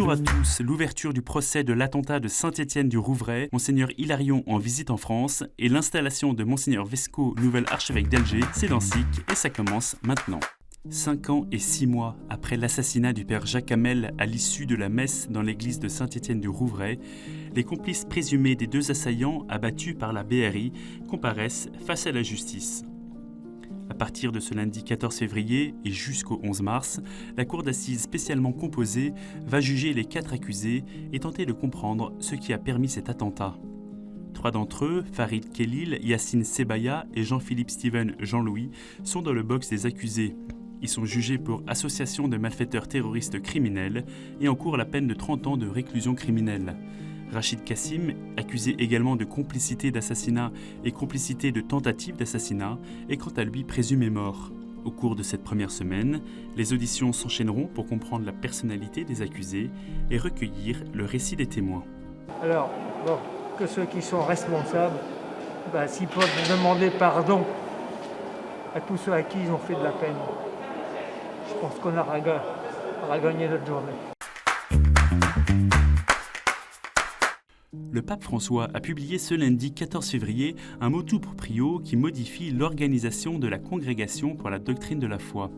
Bonjour à tous. L'ouverture du procès de l'attentat de Saint-Étienne du Rouvray, Monseigneur Hilarion en visite en France et l'installation de Monseigneur Vesco, nouvel archevêque d'Alger, c'est dans SIC et ça commence maintenant. 5 ans et 6 mois après l'assassinat du père Jacques Hamel à l'issue de la messe dans l'église de Saint-Étienne du Rouvray, les complices présumés des deux assaillants abattus par la BRI comparaissent face à la justice. À partir de ce lundi 14 février et jusqu'au 11 mars, la cour d'assises spécialement composée va juger les 4 accusés et tenter de comprendre ce qui a permis cet attentat. 3 d'entre eux, Farid Khelil, Yassine Sebaya et Jean-Philippe Steven Jean-Louis, sont dans le box des accusés. Ils sont jugés pour association de malfaiteurs terroristes criminels et encourent la peine de 30 ans de réclusion criminelle. Rachid Kassim, accusé également de complicité d'assassinat et complicité de tentative d'assassinat, est quant à lui présumé mort. Au cours de cette première semaine, les auditions s'enchaîneront pour comprendre la personnalité des accusés et recueillir le récit des témoins. Alors, que ceux qui sont responsables, s'ils peuvent demander pardon à tous ceux à qui ils ont fait de la peine, je pense qu'on aura gagné notre journée. Le pape François a publié ce lundi 14 février un motu proprio qui modifie l'organisation de la Congrégation pour la doctrine de la foi.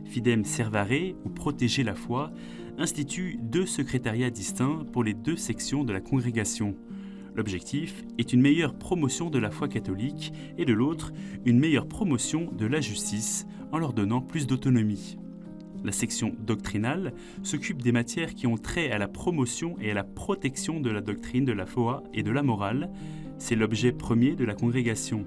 Fidem Servare, ou Protéger la foi, institue 2 secrétariats distincts pour les 2 sections de la congrégation. L'objectif est une meilleure promotion de la foi catholique et de l'autre, une meilleure promotion de la justice en leur donnant plus d'autonomie. La section doctrinale s'occupe des matières qui ont trait à la promotion et à la protection de la doctrine de la foi et de la morale. C'est l'objet premier de la congrégation.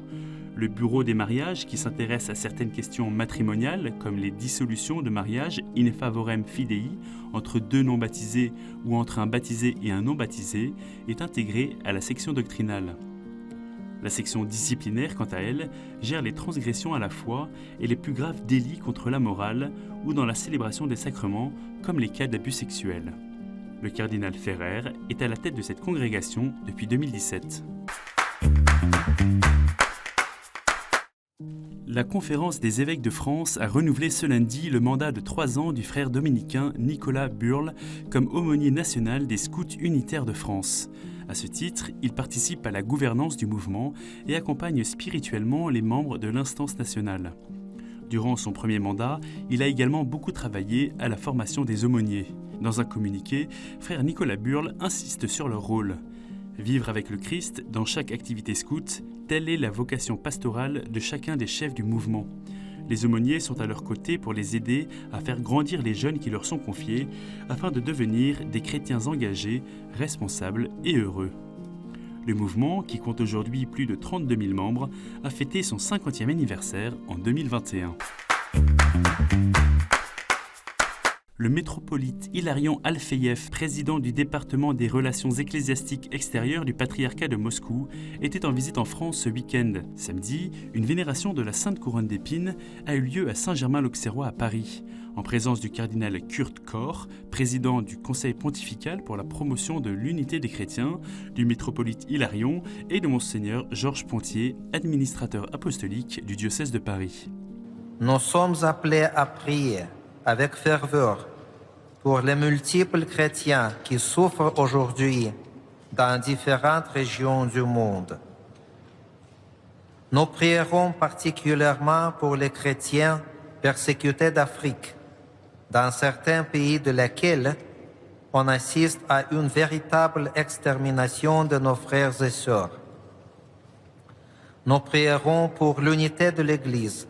Le bureau des mariages, qui s'intéresse à certaines questions matrimoniales, comme les dissolutions de mariage in favorem fidei, entre 2 non-baptisés ou entre un baptisé et un non-baptisé, est intégré à la section doctrinale. La section disciplinaire, quant à elle, gère les transgressions à la foi et les plus graves délits contre la morale ou dans la célébration des sacrements, comme les cas d'abus sexuels. Le cardinal Ferrer est à la tête de cette congrégation depuis 2017. La Conférence des évêques de France a renouvelé ce lundi le mandat de 3 ans du frère dominicain Nicolas Burle comme aumônier national des scouts unitaires de France. À ce titre, il participe à la gouvernance du mouvement et accompagne spirituellement les membres de l'instance nationale. Durant son premier mandat, il a également beaucoup travaillé à la formation des aumôniers. Dans un communiqué, frère Nicolas Burle insiste sur leur rôle. Vivre avec le Christ dans chaque activité scout, telle est la vocation pastorale de chacun des chefs du mouvement. Les aumôniers sont à leur côté pour les aider à faire grandir les jeunes qui leur sont confiés, afin de devenir des chrétiens engagés, responsables et heureux. Le mouvement, qui compte aujourd'hui plus de 32 000 membres, a fêté son 50e anniversaire en 2021. Le métropolite Hilarion Alfeyev, président du département des relations ecclésiastiques extérieures du patriarcat de Moscou, était en visite en France ce week-end. Samedi, une vénération de la Sainte Couronne d'Épines a eu lieu à Saint-Germain-l'Auxerrois à Paris, en présence du cardinal Kurt Koch, président du Conseil pontifical pour la promotion de l'unité des chrétiens, du métropolite Hilarion et de Monseigneur Georges Pontier, administrateur apostolique du diocèse de Paris. Nous sommes appelés à prier avec ferveur pour les multiples chrétiens qui souffrent aujourd'hui dans différentes régions du monde. Nous prierons particulièrement pour les chrétiens persécutés d'Afrique, dans certains pays de lesquels on assiste à une véritable extermination de nos frères et sœurs. Nous prierons pour l'unité de l'Église,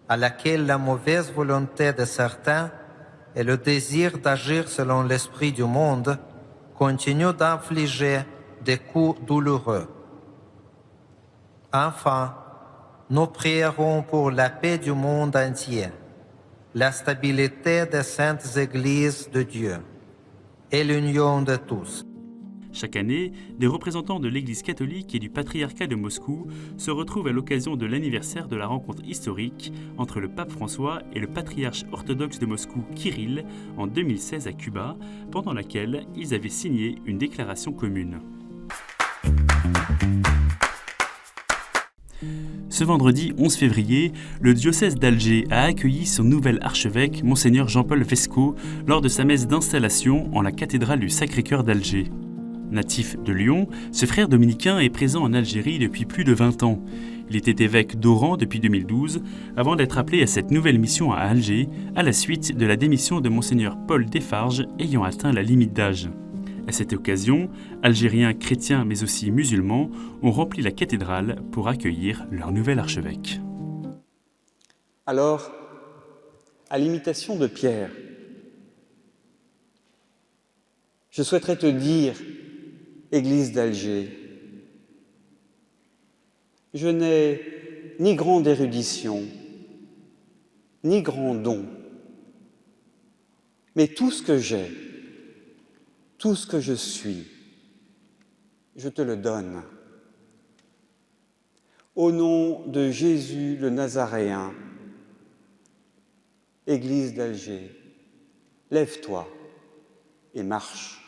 à laquelle la mauvaise volonté de certains et le désir d'agir selon l'esprit du monde continuent d'infliger des coups douloureux. Enfin, nous prierons pour la paix du monde entier, la stabilité des saintes églises de Dieu et l'union de tous. Chaque année, des représentants de l'Église catholique et du patriarcat de Moscou se retrouvent à l'occasion de l'anniversaire de la rencontre historique entre le pape François et le patriarche orthodoxe de Moscou, Kirill, en 2016 à Cuba, pendant laquelle ils avaient signé une déclaration commune. Ce vendredi 11 février, le diocèse d'Alger a accueilli son nouvel archevêque, Monseigneur Jean-Paul Vesco, lors de sa messe d'installation en la cathédrale du Sacré-Cœur d'Alger. Natif de Lyon, ce frère dominicain est présent en Algérie depuis plus de 20 ans. Il était évêque d'Oran depuis 2012, avant d'être appelé à cette nouvelle mission à Alger, à la suite de la démission de Monseigneur Paul Desfarges ayant atteint la limite d'âge. À cette occasion, Algériens chrétiens mais aussi musulmans ont rempli la cathédrale pour accueillir leur nouvel archevêque. Alors, à l'imitation de Pierre, je souhaiterais te dire, Église d'Alger, je n'ai ni grande érudition, ni grand don, mais tout ce que j'ai, tout ce que je suis, je te le donne. Au nom de Jésus le Nazaréen, Église d'Alger, lève-toi et marche.